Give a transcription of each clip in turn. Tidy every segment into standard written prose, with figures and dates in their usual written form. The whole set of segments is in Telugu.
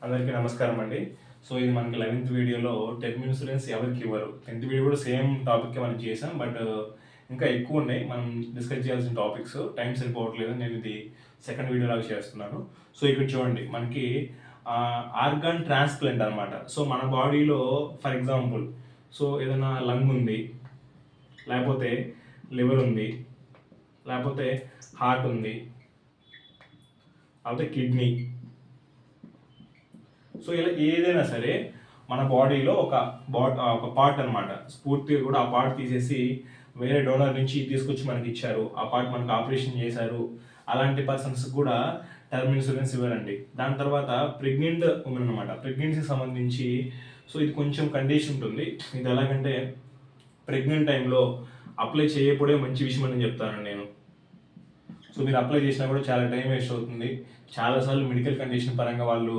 అందరికీ నమస్కారం అండి. సో ఇది మనకి 11th వీడియోలో టర్మ్ ఇన్సూరెన్స్ ఎవరికి ఇవ్వరు. 10th వీడియో కూడా సేమ్ టాపిక్కే మనం చేసాం. బట్ ఇంకా ఎక్కువ ఉన్నాయి మనం డిస్కస్ చేయాల్సిన టాపిక్స్. టైం సరిపోవట్లేదు. నేను ఇది సెకండ్ వీడియో లాగా చేస్తున్నాను. సో ఇక్కడ చూడండి మనకి ఆర్గాన్ ట్రాన్స్ప్లాంట్ అనమాట. సో మన బాడీలో ఫర్ ఎగ్జాంపుల్ సో ఏదైనా లంగ్ ఉంది, లేకపోతే లివర్ ఉంది, లేకపోతే హార్ట్ ఉంది, లేకపోతే కిడ్నీ. సో ఇలా ఏదైనా సరే మన బాడీలో ఒక పార్ట్ అనమాట. పూర్తిగా కూడా ఆ పార్ట్ తీసేసి వేరే డోనర్ నుంచి తీసుకొచ్చి మనకి ఇచ్చారు, ఆ పార్ట్ మనకు ఆపరేషన్ చేశారు, అలాంటి పర్సన్స్ కూడా టర్మ్ ఇన్సూరెన్స్ ఇవ్వరండి. దాని తర్వాత ప్రెగ్నెంట్ ఉమెన్ అనమాట. ప్రెగ్నెన్సీకి సంబంధించి సో ఇది కొంచెం కండిషన్ ఉంటుంది. ఇది ఎలాగంటే ప్రెగ్నెంట్ టైంలో అప్లై చేయకపోవడే మంచి విషయం అని చెప్తాను నేను. సో మీరు అప్లై చేసినా కూడా చాలా టైం వేస్ట్ అవుతుంది. చాలాసార్లు మెడికల్ కండిషన్ పరంగా వాళ్ళు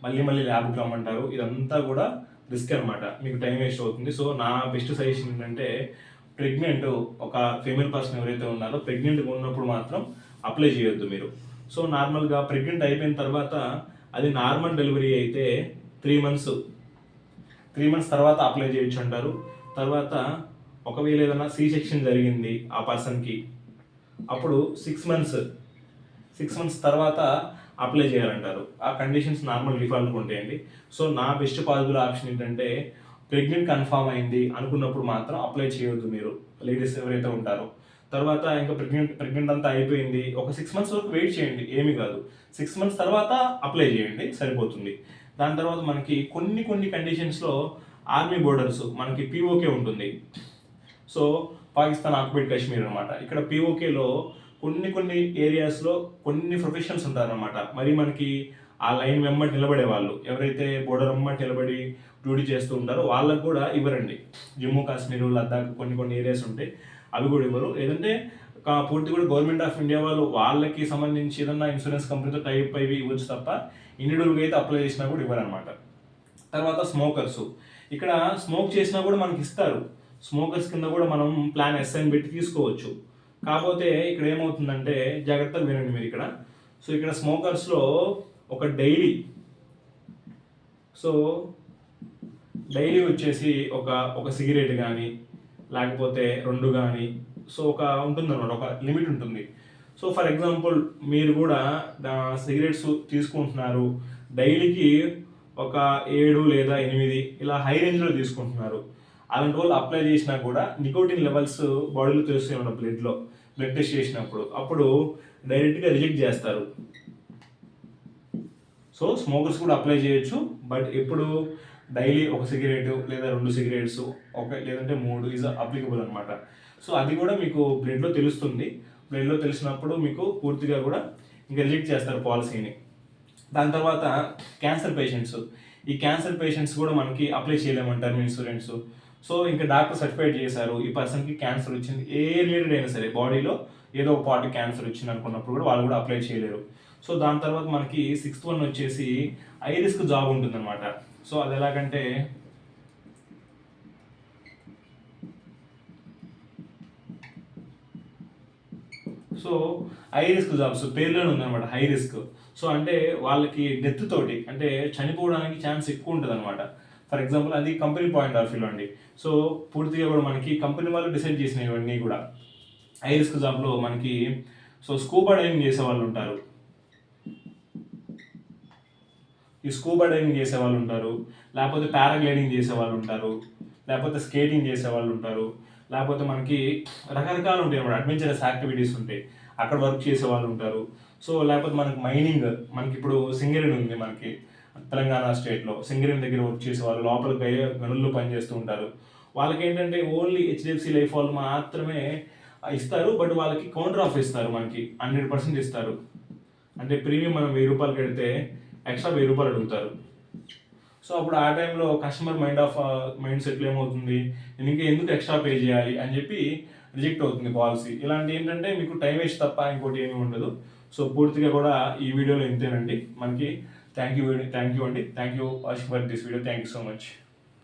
మళ్ళీ ల్యాబ్కి రమ్మంటారు. ఇదంతా కూడా రిస్క్ అనమాట, మీకు టైం వేస్ట్ అవుతుంది. సో నా బెస్ట్ సజెషన్ ఏంటంటే ప్రెగ్నెంట్ ఒక ఫీమేల్ పర్సన్ ఎవరైతే ఉన్నారో ప్రెగ్నెంట్గా ఉన్నప్పుడు మాత్రం అప్లై చేయొద్దు మీరు. సో నార్మల్గా ప్రెగ్నెంట్ అయిపోయిన తర్వాత అది నార్మల్ డెలివరీ అయితే 3 మంత్స్ తర్వాత అప్లై చేయొచ్చు అంటారు. తర్వాత ఒకవేళ ఏదైనా సి సెక్షన్ జరిగింది ఆ పర్సన్కి, అప్పుడు 6 మంత్స్ తర్వాత అప్లై చేయాలంటారు. ఆ కండిషన్స్ నార్మల్ డిఫాల్ట్గా ఉంటాయండి. సో నా బెస్ట్ పాసిబుల్ ఆప్షన్ ఏంటంటే ప్రెగ్నెంట్ కన్ఫామ్ అయింది అనుకున్నప్పుడు మాత్రం అప్లై చేయొద్దు మీరు, లేడీస్ ఎవరైతే ఉంటారో. తర్వాత ఇంకా ప్రెగ్నెంట్ అంతా అయిపోయింది, ఒక 6 మంత్స్ వరకు వెయిట్ చేయండి, ఏమీ కాదు. 6 మంత్స్ తర్వాత అప్లై చేయండి, సరిపోతుంది. దాని తర్వాత మనకి కొన్ని కండిషన్స్లో ఆర్మీ బోర్డర్స్ మనకి పీఓకే ఉంటుంది. సో పాకిస్తాన్ ఆక్యుపైడ్ కాశ్మీర్ అనమాట. ఇక్కడ పీఓకేలో కొన్ని ఏరియాస్లో కొన్ని ప్రొఫెషనల్స్ ఉంటారనమాట. మరి మనకి ఆ లైన్ వెంబడి నిలబడే వాళ్ళు ఎవరైతే బోర్డర్ వెంబడి నిలబడి డ్యూటీ చేస్తూ ఉంటారో వాళ్ళకు కూడా ఇవ్వరండి. జమ్మూ కాశ్మీర్, లద్దాఖ్ కొన్ని ఏరియాస్ ఉంటాయి, అవి కూడా ఇవ్వరు. లేదంటే పూర్తి కూడా గవర్నమెంట్ ఆఫ్ ఇండియా వాళ్ళకి సంబంధించి ఏదన్నా ఇన్సూరెన్స్ కంపెనీతో టైప్ అవి ఇవ్వచ్చు తప్ప ఇండివిజువల్గా అయితే అప్లై చేసినా కూడా ఇవ్వరనమాట. తర్వాత స్మోకర్స్, ఇక్కడ స్మోక్ చేసినా కూడా మనకి ఇస్తారు. స్మోకర్స్ కింద కూడా మనం ప్లాన్ ఎస్ఐని పెట్టి తీసుకోవచ్చు. కాకపోతే ఇక్కడ ఏమవుతుందంటే జాగ్రత్తగా వినండి మీరు ఇక్కడ. సో ఇక్కడ స్మోకర్స్లో ఒక డైలీ వచ్చేసి ఒక సిగరెట్ కానీ లేకపోతే 2 కానీ సో ఉంటుందన్నమాట, ఒక లిమిట్ ఉంటుంది. సో ఫర్ ఎగ్జాంపుల్ మీరు కూడా సిగరెట్స్ తీసుకుంటున్నారు, డైలీకి ఒక 7 లేదా 8 ఇలా హై రేంజ్లో తీసుకుంటున్నారు. అలాంటి వాళ్ళు అప్లై చేసినా కూడా నికోటిన్ లెవెల్స్ బాడీలో తెలుస్తాయి మన బ్లడ్ టెస్ట్ చేసినప్పుడు, అప్పుడు డైరెక్ట్గా రిజెక్ట్ చేస్తారు. సో స్మోకర్స్ కూడా అప్లై చేయొచ్చు, బట్ ఎప్పుడు డైలీ ఒక సిగరెట్ లేదా 2 సిగరెట్స్ లేదంటే 3 ఈజ్ అప్లికబుల్ అనమాట. సో అది కూడా మీకు బ్లడ్లో తెలుస్తుంది. బ్లడ్లో తెలిసినప్పుడు మీకు పూర్తిగా కూడా ఇంకా రిజెక్ట్ చేస్తారు పాలసీని. దాని తర్వాత క్యాన్సర్ పేషెంట్స్ కూడా మనకి అప్లై చేయలేమంటారు ఇన్సూరెన్స్. సో ఇంకా డాక్టర్ సర్టిఫైడ్ చేశారు ఈ పర్సన్కి క్యాన్సర్ వచ్చింది, ఏ రిలేటెడ్ అయినా సరే బాడీలో ఏదో ఒక పార్ట్ క్యాన్సర్ వచ్చింది అనుకున్నప్పుడు కూడా వాళ్ళు కూడా అప్లై చేయలేరు. సో దాని తర్వాత మనకి 6th వన్ వచ్చేసి హై రిస్క్ జాబ్ ఉంటుందన్నమాట. సో అది ఎలాగంటే సో హై రిస్క్ జాబ్స్ పేర్లోనే ఉందన్నమాట, హై రిస్క్. సో అంటే వాళ్ళకి డెత్ తోటి అంటే చనిపోవడానికి ఛాన్స్ ఎక్కువ ఉంటుంది అనమాట. ఫర్ ఎగ్జాంపుల్ అది కంపెనీ పాయింట్ ఆఫ్ వ్యూలో అండి. సో పూర్తిగా కూడా మనకి కంపెనీ వాళ్ళు డిసైడ్ చేసినవి ఇవన్నీ కూడా. హై రిస్క్ జాబ్లో మనకి స్కూబా డైవింగ్ చేసే వాళ్ళు ఉంటారు, లేకపోతే పారాగ్లైడింగ్ చేసే వాళ్ళు ఉంటారు, లేకపోతే స్కేటింగ్ చేసే వాళ్ళు ఉంటారు, లేకపోతే మనకి రకరకాలు ఉంటాయి అన్నమాట, అడ్వెంచరస్ యాక్టివిటీస్ ఉంటాయి, అక్కడ వర్క్ చేసే వాళ్ళు ఉంటారు. సో లేకపోతే మనకి మైనింగ్, మనకి ఇప్పుడు సింగరేణి ఉంది మనకి తెలంగాణ స్టేట్లో, సింగరేణి దగ్గర వర్క్ చేసే వాళ్ళు లోపల గనుల్లో పనిచేస్తూ ఉంటారు. వాళ్ళకి ఏంటంటే ఓన్లీ హెచ్డిఎఫ్సి లైఫ్ వాళ్ళు మాత్రమే ఇస్తారు, బట్ వాళ్ళకి కౌంటర్ ఆఫ్ ఇస్తారు, మనకి 100% ఇస్తారు. అంటే ప్రీమియం మనం 1000 రూపాయలు కడితే ఎక్స్ట్రా 1000 రూపాయలు అడుగుతారు. సో అప్పుడు ఆ టైంలో కస్టమర్ మైండ్ సెట్లో ఏమవుతుంది, నేను ఇంకా ఎందుకు ఎక్స్ట్రా పే చేయాలి అని చెప్పి రిజెక్ట్ అవుతుంది పాలసీ. ఇలాంటి ఏంటంటే మీకు టైం వేస్ట్ తప్ప ఇంకోటి ఏమీ ఉండదు. సో పూర్తిగా కూడా ఈ వీడియోలో ఇంతేనండి మనకి. థ్యాంక్ యూ అండి, thank you watching for this video. Thank you so much.